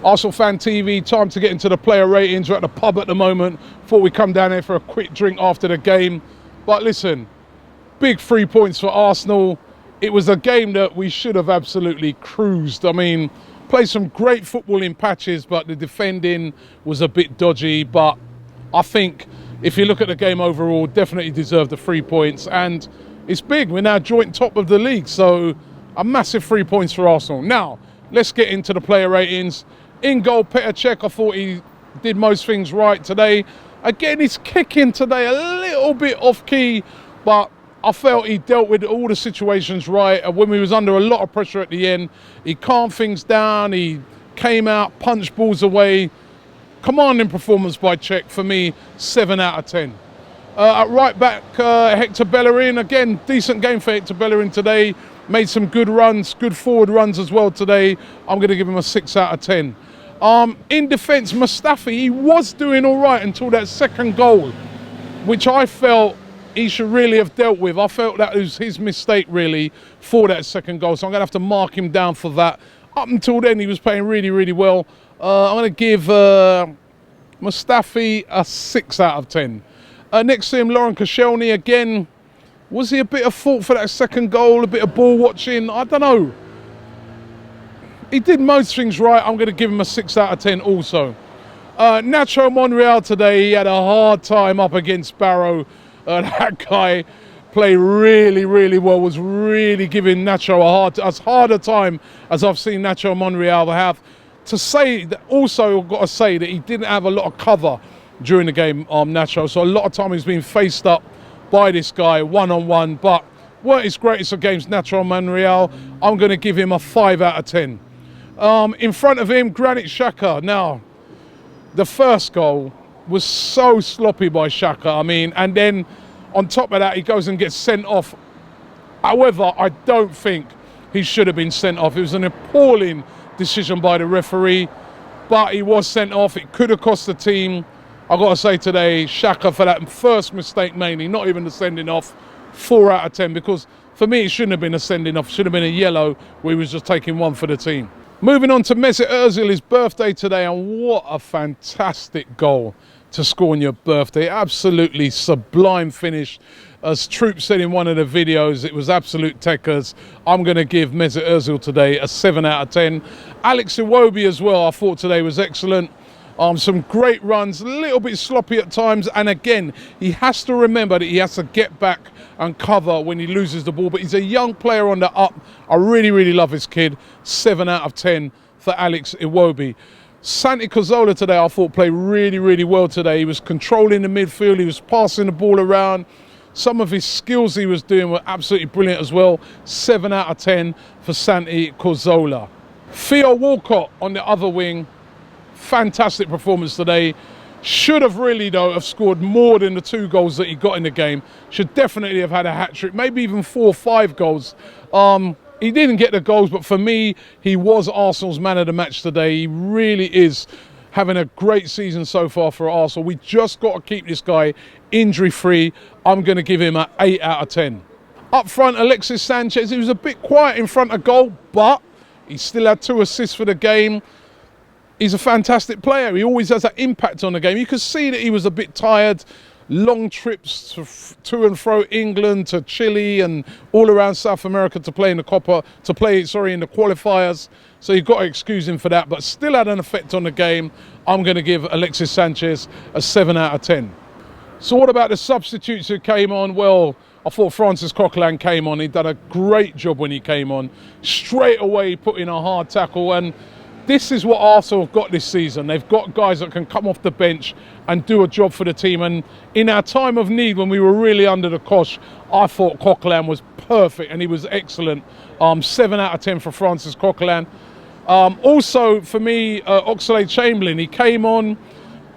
ArsenalFanTV, time to get into the player ratings. We're at the pub at the moment. Thought we'd come down here for a quick drink after the game. But listen, big 3 points for Arsenal. It was a game that we should have absolutely cruised. I mean, played some great football in patches, but the defending was a bit dodgy. But I think if you look at the game overall, definitely deserved the 3 points. And it's big. We're now joint top of the league. So a massive 3 points for Arsenal. Now, let's get into the player ratings. In goal, Petr Cech, I thought he did most things right today. Again, his kicking today a little bit off key, but I felt he dealt with all the situations right. And when we was under a lot of pressure at the end, he calmed things down. He came out, punched balls away. Commanding performance by Cech. For me, 7 out of 10. At right back, Hector Bellerin. Again, decent game for Hector Bellerin today. Made some good runs, good forward runs as well today. I'm going to give him a 6 out of 10. In defence, Mustafi, he was doing all right until that second goal, which I felt he should really have dealt with. I felt that was his mistake, really, for that second goal. So I'm going to have to mark him down for that. Up until then, he was playing really, really well. I'm going to give Mustafi a 6 out of 10. Next to him, Laurent Koscielny, again, was he a bit of fault for that second goal, a bit of ball watching? I don't know. He did most things right. I'm going to give him a 6 out of 10 also. Nacho Monreal today, he had a hard time up against Barrow. That guy played really, really well, was really giving Nacho as hard a time as I've seen Nacho Monreal have. To say that, also got to say that he didn't have a lot of cover during the game, Nacho. So a lot of time he's been faced up by this guy one-on-one, but weren't his greatest of games, Nacho Monreal. I'm going to give him a 5 out of 10. In front of him, Granit Xhaka. Now, the first goal was so sloppy by Xhaka. I mean, and then on top of that, he goes and gets sent off. However, I don't think he should have been sent off. It was an appalling decision by the referee, but he was sent off. It could have cost the team. I've got to say today, Xhaka, for that first mistake mainly, not even the sending off, 4 out of 10, because for me, it shouldn't have been a sending off. It should have been a yellow where he was just taking one for the team. Moving on to Mesut Ozil, his birthday today, and what a fantastic goal to score on your birthday. Absolutely sublime finish. As Troop said in one of the videos, it was absolute techers. I'm going to give Mesut Ozil today a 7 out of 10. Alex Iwobi as well, I thought today was excellent. Some great runs, a little bit sloppy at times, and again, he has to remember that he has to get back and cover when he loses the ball, but he's a young player on the up. I really, really love this kid. 7 out of 10 for Alex Iwobi. Santi Cazorla today, I thought, played really, really well today. He was controlling the midfield, he was passing the ball around. Some of his skills he was doing were absolutely brilliant as well. 7 out of 10 for Santi Cazorla. Theo Walcott on the other wing. Fantastic performance today. Should have really, though, have scored more than the 2 goals that he got in the game. Should definitely have had a hat-trick, maybe even 4 or 5 goals. He didn't get the goals, but for me, he was Arsenal's man of the match today. He really is having a great season so far for Arsenal. We just got to keep this guy injury-free. I'm going to give him an 8 out of 10. Up front, Alexis Sanchez. He was a bit quiet in front of goal, but he still had 2 assists for the game. He's a fantastic player. He always has that impact on the game. You could see that he was a bit tired. Long trips to and fro England to Chile and all around South America to play in the in the qualifiers. So you've got to excuse him for that, but still had an effect on the game. I'm going to give Alexis Sanchez a 7 out of 10. So what about the substitutes who came on? Well, I thought Francis Coquelin came on. He done a great job when he came on. Straight away, he put in a hard tackle, and this is what Arsenal have got this season. They've got guys that can come off the bench and do a job for the team. And in our time of need, when we were really under the cosh, I thought Coquelin was perfect and he was excellent. 7 out of 10 for Francis Coquelin. Also, for me, Oxlade-Chamberlain, he came on.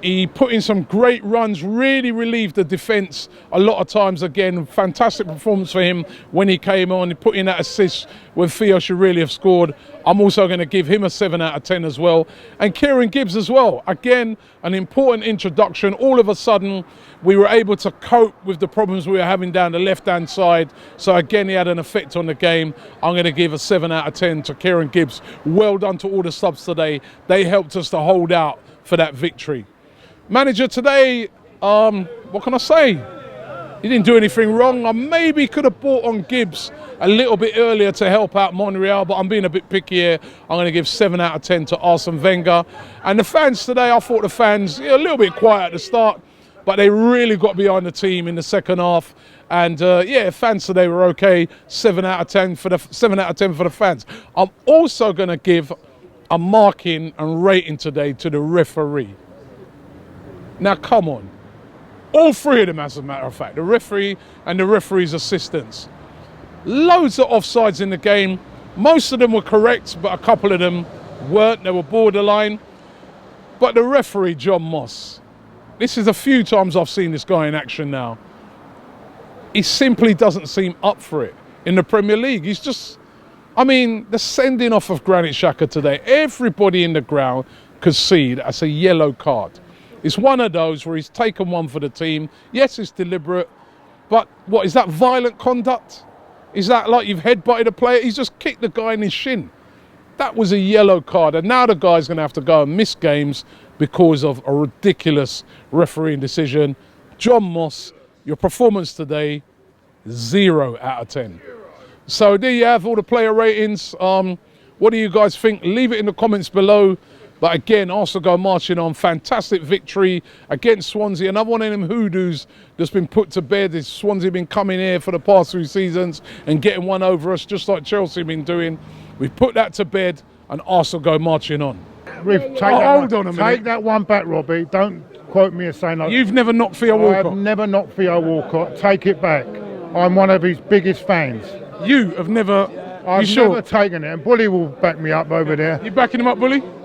He put in some great runs, really relieved the defence a lot of times. Again, fantastic performance for him when he came on. He put in that assist when Theo should really have scored. I'm also going to give him a 7 out of 10 as well. And Kieran Gibbs as well. Again, an important introduction. All of a sudden, we were able to cope with the problems we were having down the left-hand side. So again, he had an effect on the game. I'm going to give a 7 out of 10 to Kieran Gibbs. Well done to all the subs today. They helped us to hold out for that victory. Manager today, what can I say? He didn't do anything wrong. I maybe could have brought on Gibbs a little bit earlier to help out Monreal, but I'm being a bit picky here. I'm going to give 7 out of 10 to Arsene Wenger. And the fans today, I thought the fans, a little bit quiet at the start, but they really got behind the team in the second half. And fans today were okay. 7 out of 10 for the fans. I'm also going to give a marking and rating today to the referee. Now, come on. All three of them, as a matter of fact. The referee and the referee's assistants. Loads of offsides in the game. Most of them were correct, but a couple of them weren't. They were borderline. But the referee, John Moss, this is a few times I've seen this guy in action now. He simply doesn't seem up for it in the Premier League. He's just, the sending off of Granit Xhaka today, everybody in the ground could see that's a yellow card. It's one of those where he's taken one for the team. Yes, it's deliberate, but what, is that violent conduct? Is that like you've headbutted a player? He's just kicked the guy in his shin. That was a yellow card, and now the guy's going to have to go and miss games because of a ridiculous refereeing decision. John Moss, your performance today, 0 out of 10. So there you have all the player ratings. What do you guys think? Leave it in the comments below. But again, Arsenal go marching on. Fantastic victory against Swansea. Another one of them hoodoos that's been put to bed. Is Swansea been coming here for the past 3 seasons and getting one over us, just like Chelsea have been doing. We've put that to bed, and Arsenal go marching on. Take that one back, Robbie. Don't quote me as saying like, you've never knocked Theo Walcott. I've never knocked Theo Walcott. Take it back. I'm one of his biggest fans. You have never. I've never taken it, and Bully will back me up over there. You backing him up, Bully?